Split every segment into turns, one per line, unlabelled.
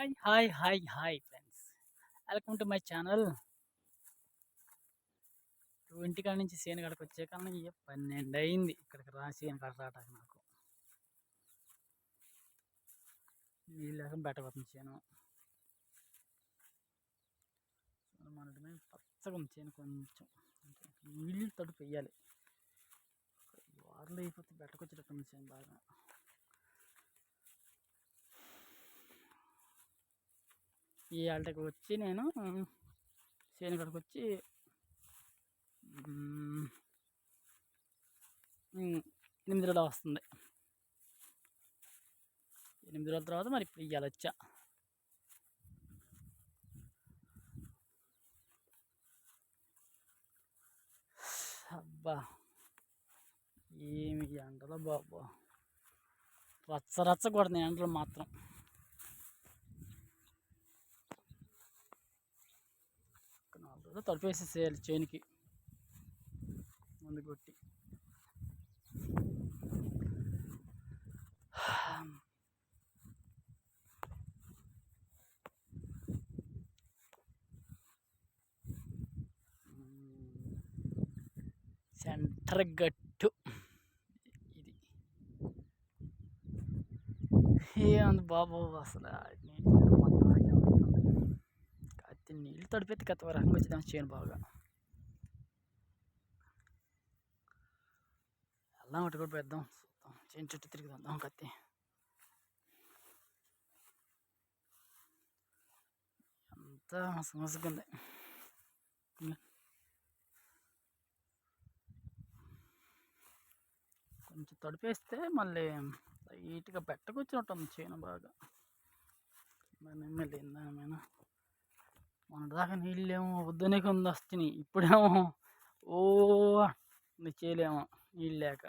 Hi friends. Welcome to my channel. ఇంటికాడ నుంచి చేను కాడికి వచ్చే కన్నా 12 అయింది ఇక్కడికి చేను కాడ రావడానికి నాకు. నీళ్ళు లేక బెట్టబోతుంది చేను. మనమే పచ్చగా ఉంది చేను కొంచెం. నీళ్ళు తడుపు వేయాలి. వారలు అయిపోతే బెట్టకొచ్చేటట్టుంది చేను బాగా. ఈ ఆటకి వచ్చి నేను చేను కాడికి వచ్చి 8 రోజులు వస్తుంది. 8 రోజుల తర్వాత మరి ఇప్పుడు ఇవాళ వచ్చా. అబ్బా ఏమి ఎండలో బాబా, రచ్చ కొడుతున్నాయి ఎండలు మాత్రం. ఒక 4 రోజులు తడిపేసేసేయాలి చేనుకి ముందు కొట్టి. సెంటర్ గట్టు ఇది. ఏముంది బాబు అసలు కత్తి నీళ్ళు తడిపెత్తి కత్తి రకంగా వచ్చేదాం చేయను బాగా. వెళ్దాం ఒకటి కూడా పెద్దాం, చేను చుట్టూ తిరుగుదాం కత్తి. అంతా మసమసగా ఉంది. కొంచెం తడిపేస్తే మళ్ళీ లైట్గా పెట్టకొచ్చినట్టుంది చేను బాగా. మళ్ళీ ఏందామైనా మొన్నదాకా నీళ్ళేమో వద్దనే కొంది వస్తున్నాయి, ఇప్పుడేమో ఓ చేయలేమో నీళ్ళు లేక.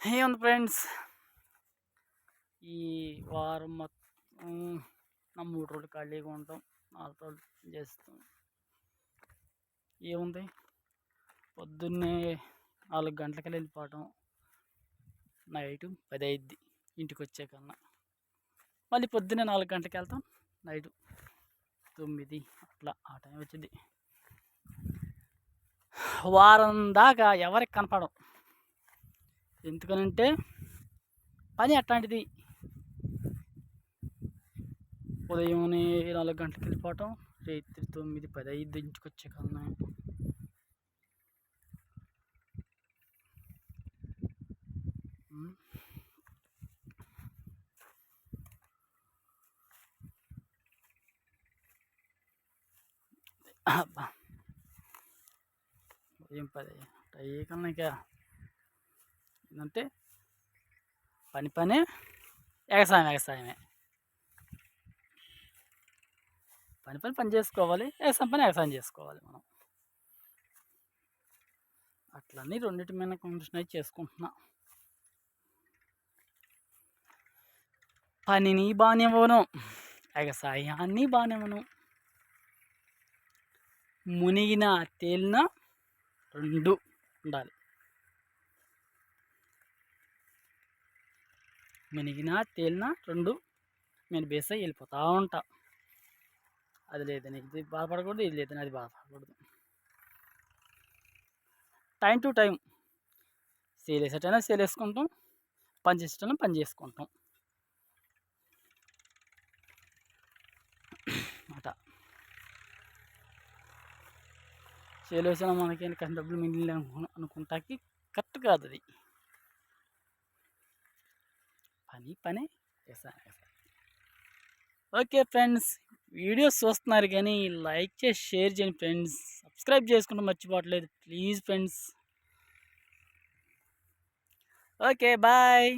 ఏముంది ఫ్రెండ్స్, ఈ వారం మొత్తం నా 3 రోజులు ఖాళీగా ఉంటాం, 4 రోజులు చేస్తాం. ఏముంది, పొద్దున్నే 4 గంటలకి వెళ్ళిపోవటం, నైటు 10 అయింది ఇంటికి వచ్చే కన్నా. మళ్ళీ పొద్దున్నే 4 గంటలకు వెళ్తాం, నైటు 9 అట్లా ఆ టైం వచ్చింది. వారం దాకా ఎవరికి కనపడం. ఎందుకనంటే పని అట్లాంటిది. ఉదయం 4 గంటలకు వెళ్ళిపోవటం, రాత్రి 9, 10 అయింది ఇంటికి వచ్చే కన్నా. ఉదయం 10 అయ్యే కన్నా ఇక ఏంటంటే పనే, ఎగసాయమే. పని చేసుకోవాలి, ఎగసాయం చేసుకోవాలి మనం. అట్లన్నీ రెండింటి మీద కాన్సన్ట్రేట్ చేసుకుంటున్నా. పనిని బాగానేవ్వను, ఎగసాయాన్ని బాగానేవ్వను. మునిగిన తేలిన 2 ఉండాలి. మునిగిన తేలిన 2 నేను బేస్ అయ్యి వెళ్ళిపోతూ ఉంటా. అది లేదని ఇది బాధపడకూడదు, ఇది లేదని అది బాధపడకూడదు. టైం టు టైం సేల్ వేసేటైనా సేల్ వేసుకుంటాం, పని చేసేటైనా పని చేసుకుంటాం అట. సేల్ వేసినా మనకి ఎందుకంటే డబ్బులు మిగిలిన అనుకుంటాకి కరెక్ట్ కాదు అది. పనే వేసాను. ఓకే ఫ్రెండ్స్, వీడియోస్ చూస్తున్నారు కానీ లైక్ చేసి షేర్ చేయండి ఫ్రెండ్స్. సబ్స్క్రైబ్ చేసుకుంటే మర్చిపోవట్లేదు ప్లీజ్ ఫ్రెండ్స్. Okay bye.